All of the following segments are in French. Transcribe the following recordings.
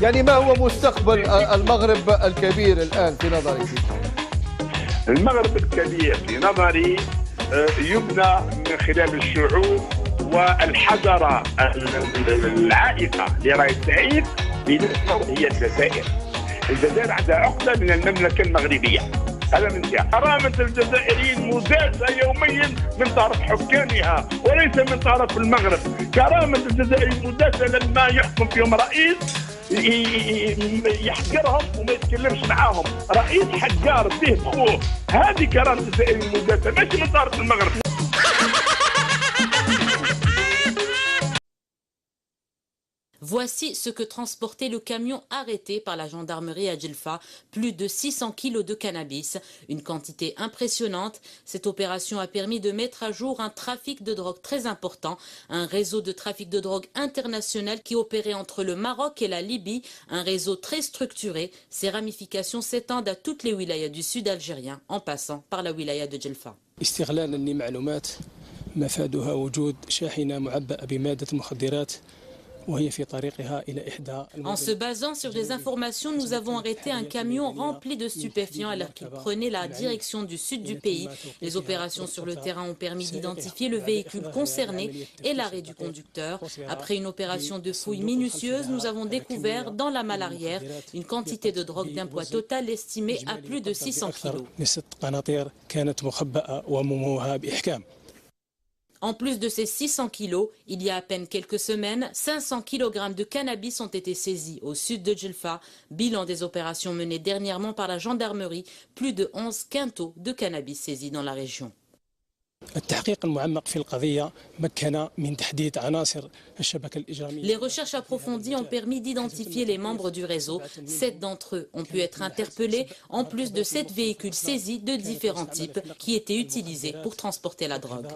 يعني ما هو مستقبل المغرب الكبير الآن في نظرك؟ المغرب الكبير في نظري يبنى من خلال الشعوب والحضارة العائقة لرئيس سعيد هي الجزائر. الجزائر عندها عقدة من المملكة المغربية، هذا من جهة. كرامة الجزائريين مداسة يوميا من طرف حكامها وليس من طرف المغرب. كرامة الجزائريين مداسة لما يحكم فيهم رئيس يحقرهم وما يتكلمش معاهم، رئيس حقار به بخوه. هذه كرامة الجزائريين مداسة ماشي من طرف المغرب. Voici ce que transportait le camion arrêté par la gendarmerie à Djelfa, plus de 600 kilos de cannabis, une quantité impressionnante. Cette opération a permis de mettre à jour un trafic de drogue très important, un réseau de trafic de drogue international qui opérait entre le Maroc et la Libye, un réseau très structuré. Ses ramifications s'étendent à toutes les wilayas du sud algérien, en passant par la wilaya de Djelfa. استغلالا لمعلومات مفادها وجود شاحنة معبأة بمادة المخدرات. En se basant sur des informations, nous avons arrêté un camion rempli de stupéfiants alors qu'il prenait la direction du sud du pays. Les opérations sur le terrain ont permis d'identifier le véhicule concerné et l'arrêt du conducteur. Après une opération de fouille minutieuse, nous avons découvert dans la malle arrière une quantité de drogue d'un poids total estimé à plus de 600 kilos. En plus de ces 600 kilos, il y a à peine quelques semaines, 500 kg de cannabis ont été saisis au sud de Djelfa. Bilan des opérations menées dernièrement par la gendarmerie, plus de 11 quintaux de cannabis saisis dans la région. Les recherches approfondies ont permis d'identifier les membres du réseau. 7 d'entre eux ont pu être interpellés, en plus de 7 véhicules saisis de différents types qui étaient utilisés pour transporter la drogue.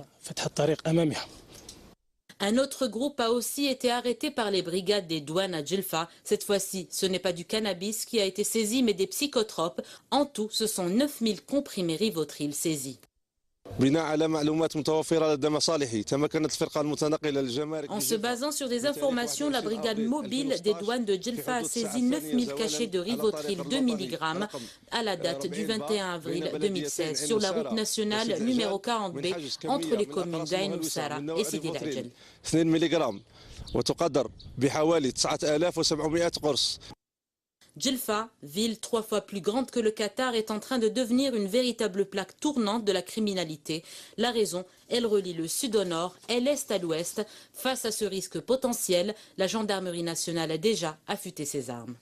Un autre groupe a aussi été arrêté par les brigades des douanes à Djelfa. Cette fois-ci, ce n'est pas du cannabis qui a été saisi, mais des psychotropes. En tout, ce sont 9000 comprimés Rivotril saisis. En se basant sur des informations, la brigade mobile des douanes de Djelfa a saisi 9000 cachets de Rivotril 2 mg à la date du 21 avril 2016 sur la route nationale numéro 40B entre les communes d'Ain Oussara et Sidi L'Adjel. Djelfa, ville 3 fois plus grande que le Qatar, est en train de devenir une véritable plaque tournante de la criminalité. La raison, elle relie le sud au nord et l'est à l'ouest. Face à ce risque potentiel, la gendarmerie nationale a déjà affûté ses armes.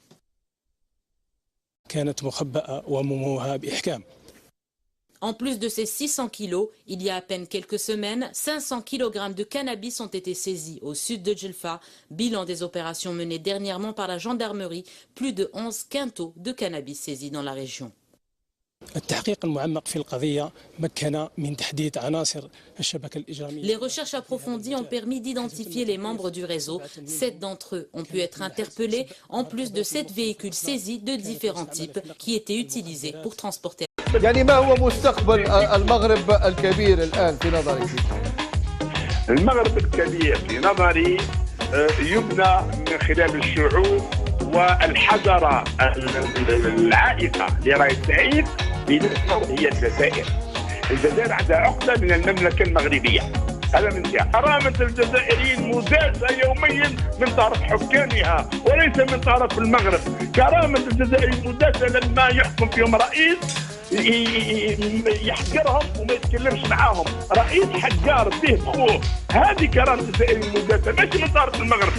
En plus de ces 600 kilos, il y a à peine quelques semaines, 500 kg de cannabis ont été saisis au sud de Djelfa. Bilan des opérations menées dernièrement par la gendarmerie, plus de 11 quintaux de cannabis saisis dans la région. Les recherches approfondies ont permis d'identifier les membres du réseau. 7 d'entre eux ont pu être interpellés, en plus de 7 véhicules saisis de différents types qui étaient utilisés pour transporter. يعني ما هو مستقبل المغرب الكبير الآن في نظرك؟ المغرب الكبير في نظري يبنى من خلال الشعوب والحضارة العائقة لرئيس سعيد هي الجزائر. الجزائر عندها عقدة من المملكة المغربية، هذا من جهة. كرامة الجزائريين مداسة يوميا من طرف حكامها وليس من طرف المغرب. كرامة الجزائريين مداسة لما يحكم فيهم رئيس يحقرهم وما يتكلمش معاهم، رئيس حقار به بخوه. هذه كرامة الجزائريين مداسة ماشي من طرف المغرب.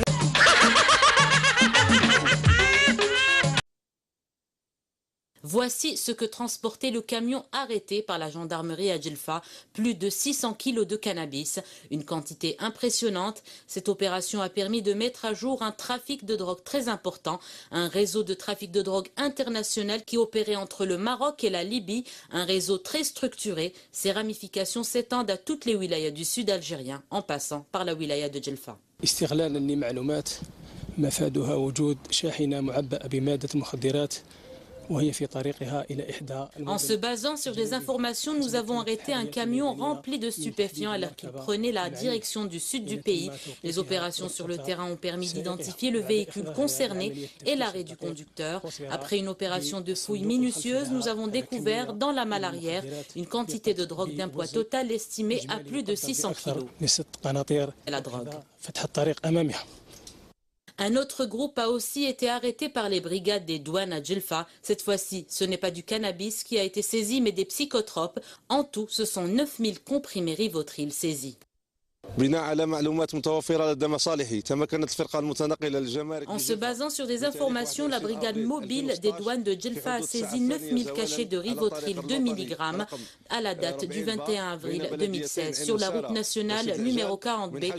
Voici ce que transportait le camion arrêté par la gendarmerie à Djelfa, plus de 600 kilos de cannabis, une quantité impressionnante. Cette opération a permis de mettre à jour un trafic de drogue très important, un réseau de trafic de drogue international qui opérait entre le Maroc et la Libye, un réseau très structuré. Ses ramifications s'étendent à toutes les wilayas du sud algérien, en passant par la wilaya de Djelfa. استغلالا لمعلومات مفادها وجود شاحنة معبأة بمادة المخدرات وهي في طريقها إلى إحدى En se basant sur les informations, nous avons arrêté un camion rempli de stupéfiants alors qu'il prenait la direction du sud du pays. Les opérations sur le terrain ont permis d'identifier le véhicule concerné et l'arrêt du conducteur. Après une opération de fouille minutieuse, nous avons découvert dans la malle arrière une quantité de drogue d'un poids total estimé à plus de 600 kilos. La drogue. Un autre groupe a aussi été arrêté par les brigades des douanes à Djelfa. Cette fois-ci, ce n'est pas du cannabis qui a été saisi, mais des psychotropes. En tout, ce sont 9000 comprimés Rivotril saisis. En se basant sur des informations, la brigade mobile des douanes de Djelfa a saisi 9000 cachets de Rivotril 2 mg à la date du 21 avril 2016 sur la route nationale numéro 40B